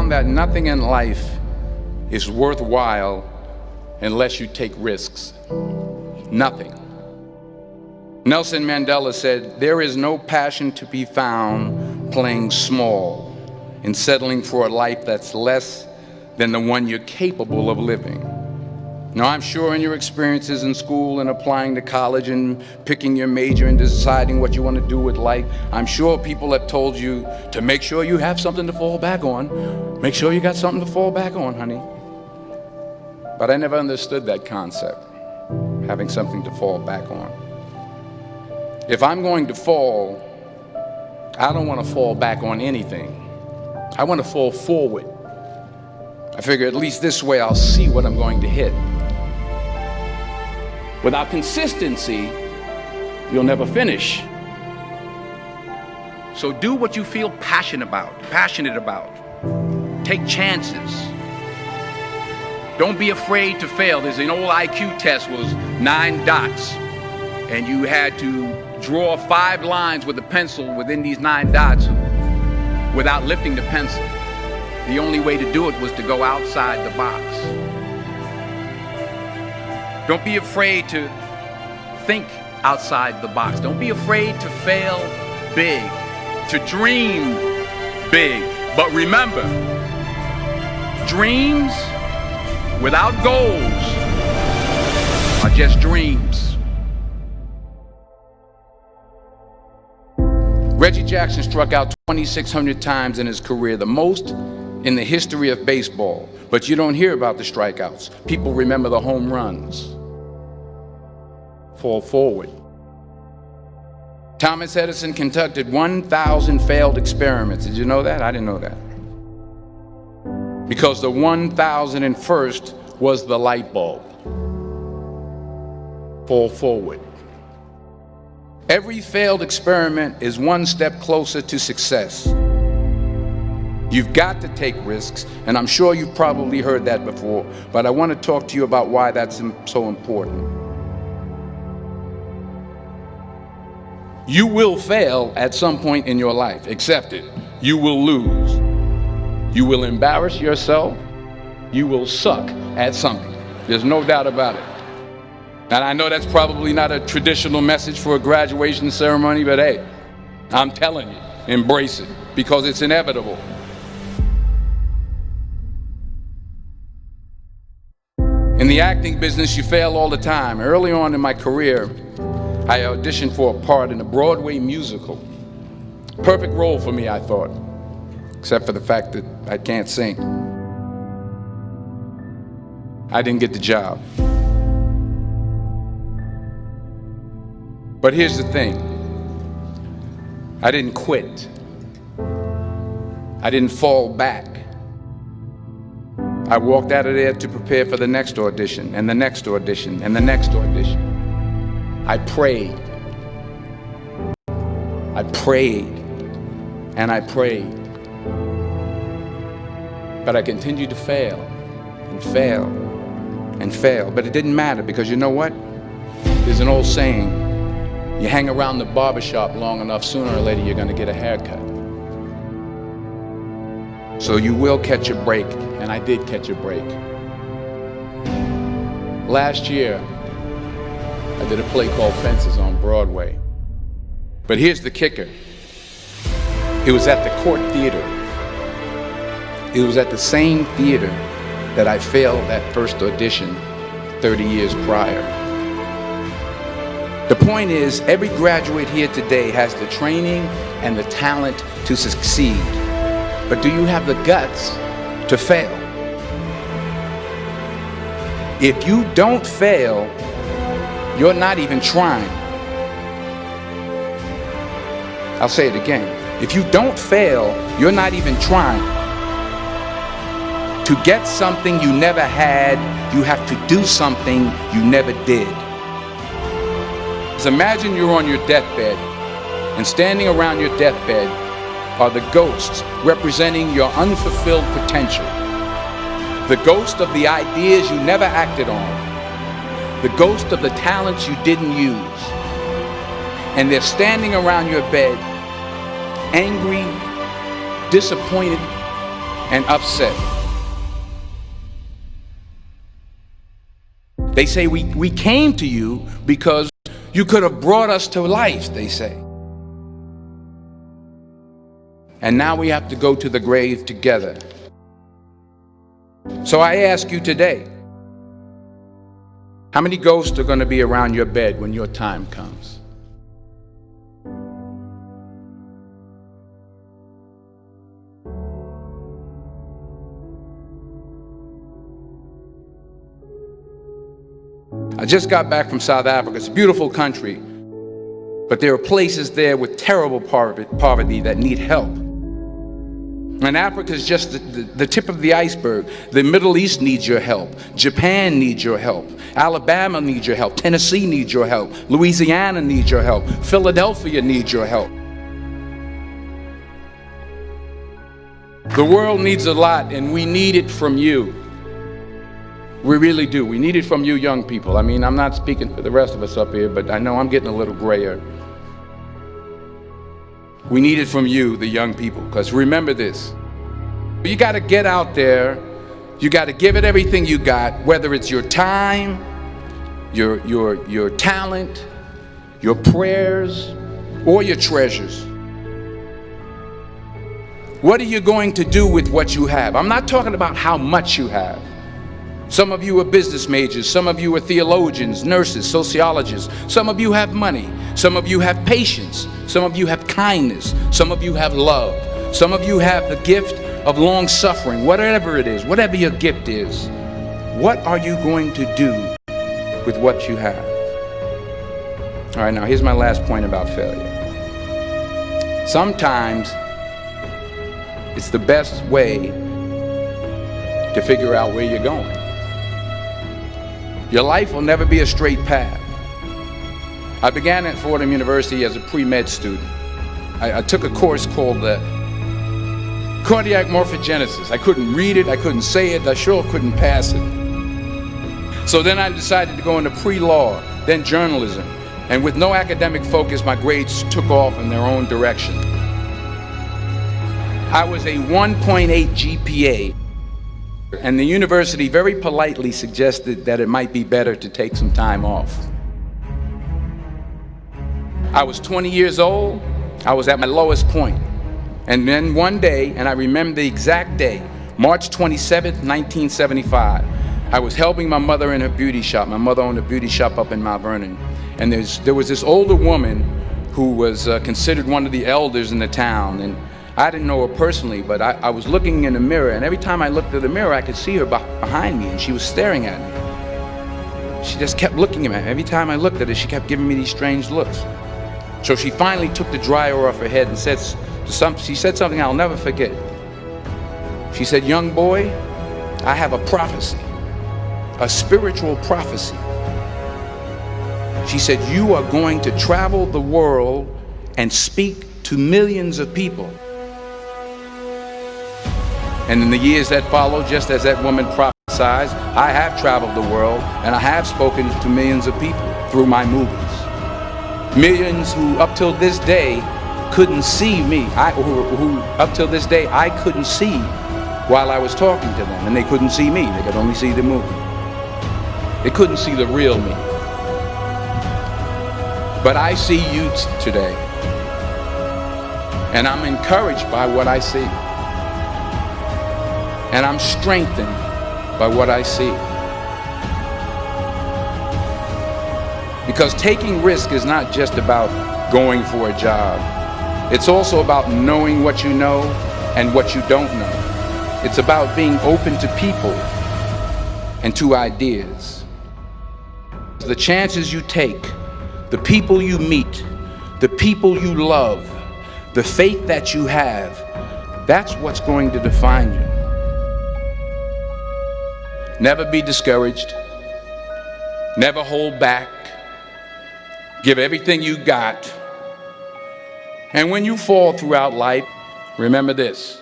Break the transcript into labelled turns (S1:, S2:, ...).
S1: found that nothing in life is worthwhile unless you take risks. Nothing. Nelson Mandela said, "There is no passion to be found playing small and settling for a life that's less than the one you're capable of living." Now, I'm sure in your experiences in school and applying to college and picking your major and deciding what you want to do with life, I'm sure people have told you to make sure you have something to fall back on. Make sure you got something to fall back on, honey. But I never understood that concept, having something to fall back on. If I'm going to fall, I don't want to fall back on anything. I want to fall forward. I figure at least this way I'll see what I'm going to hit. Without consistency, you'll never finish. So do what you feel passionate about. Take chances. Don't be afraid to fail. There's an old IQ test, was 9 dots, and you had to draw 5 lines with a pencil within these 9 dots without lifting the pencil. The only way to do it was to go outside the box. Don't be afraid to think outside the box. Don't be afraid to fail big, to dream big. But remember, dreams without goals are just dreams. Reggie Jackson struck out 2,600 times in his career, the most in the history of baseball. But you don't hear about the strikeouts. People remember the home runs. Fall forward. Thomas Edison conducted 1,000 failed experiments. Did you know that? I didn't know that. Because the 1,001st was the light bulb. Fall forward. Every failed experiment is one step closer to success. You've got to take risks, and I'm sure you've probably heard that before, but I want to talk to you about why that's so important. You will fail at some point in your life. Accept it. You will lose. You will embarrass yourself. You will suck at something. There's no doubt about it. And I know that's probably not a traditional message for a graduation ceremony, but hey, I'm telling you, embrace it, because it's inevitable. In the acting business, you fail all the time. Early on in my career, I auditioned for a part in a Broadway musical. Perfect role for me, I thought, except for the fact that I can't sing. I didn't get the job. But here's the thing. I didn't quit. I didn't fall back. I walked out of there to prepare for the next audition, and the next audition, and the next audition. I prayed. I prayed. And I prayed. But I continued to fail, and fail, and fail. But it didn't matter, because you know what? There's an old saying, you hang around the barbershop long enough, sooner or later you're going to get a haircut. So you will catch a break, and I did catch a break. Last year, I did a play called Fences on Broadway. But here's the kicker. It was at the Court Theater. It was at the same theater that I failed that first audition 30 years prior. The point is, every graduate here today has the training and the talent to succeed. But do you have the guts to fail? If you don't fail, you're not even trying. I'll say it again. If you don't fail, you're not even trying. To get something you never had, you have to do something you never did. Imagine you're on your deathbed, and standing around your deathbed are the ghosts representing your unfulfilled potential. The ghost of the ideas you never acted on. The ghost of the talents you didn't use. And they're standing around your bed, angry, disappointed, and upset. They say we came to you because you could have brought us to life, they say. And now we have to go to the grave together. So I ask you today, how many ghosts are going to be around your bed when your time comes? I just got back from South Africa. It's a beautiful country, but there are places there with terrible poverty that need help. And Africa is just the tip of the iceberg. The Middle East needs your help. Japan needs your help. Alabama needs your help. Tennessee needs your help. Louisiana needs your help. Philadelphia needs your help. The world needs a lot, and we need it from you. We really do. We need it from you young people. I mean, I'm not speaking for the rest of us up here, but I know I'm getting a little grayer. We need it from you, the young people, because remember this. You got to get out there. You got to give it everything you got, whether it's your time, your talent, your prayers, or your treasures. What are you going to do with what you have? I'm not talking about how much you have. Some of you are business majors, some of you are theologians, nurses, sociologists, some of you have money, some of you have patience, some of you have kindness, some of you have love, some of you have the gift of long suffering. Whatever it is, whatever your gift is, what are you going to do with what you have? All right, now here's my last point about failure. Sometimes it's the best way to figure out where you're going. Your life will never be a straight path. I began at Fordham University as a pre-med student. I took a course called cardiac morphogenesis. I couldn't read it, I couldn't say it, I sure couldn't pass it. So then I decided to go into pre-law, then journalism. And with no academic focus, my grades took off in their own direction. I was a 1.8 GPA. And the university very politely suggested that it might be better to take some time off. I was 20 years old. I was at my lowest point. And then one day, and I remember the exact day, March 27th, 1975, I was helping my mother in her beauty shop. My mother owned a beauty shop up in Mount Vernon. And there was this older woman who was considered one of the elders in the town. And I didn't know her personally, but I was looking in the mirror, and every time I looked at the mirror, I could see her behind me, and she was staring at me. She just kept looking at me. Every time I looked at her, she kept giving me these strange looks. So she finally took the dryer off her head and she said something I'll never forget. She said, "Young boy, I have a prophecy, a spiritual prophecy." She said, "You are going to travel the world and speak to millions of people." And in the years that followed, just as that woman prophesied, I have traveled the world and I have spoken to millions of people through my movies. Millions who up till this day couldn't see me, who up till this day I couldn't see while I was talking to them, and they couldn't see me, they could only see the movie. They couldn't see the real me. But I see you today, and I'm encouraged by what I see. And I'm strengthened by what I see. Because taking risk is not just about going for a job. It's also about knowing what you know and what you don't know. It's about being open to people and to ideas. The chances you take, the people you meet, the people you love, the faith that you have, that's what's going to define you. Never be discouraged. Never hold back. Give everything you got. And when you fall throughout life, remember this: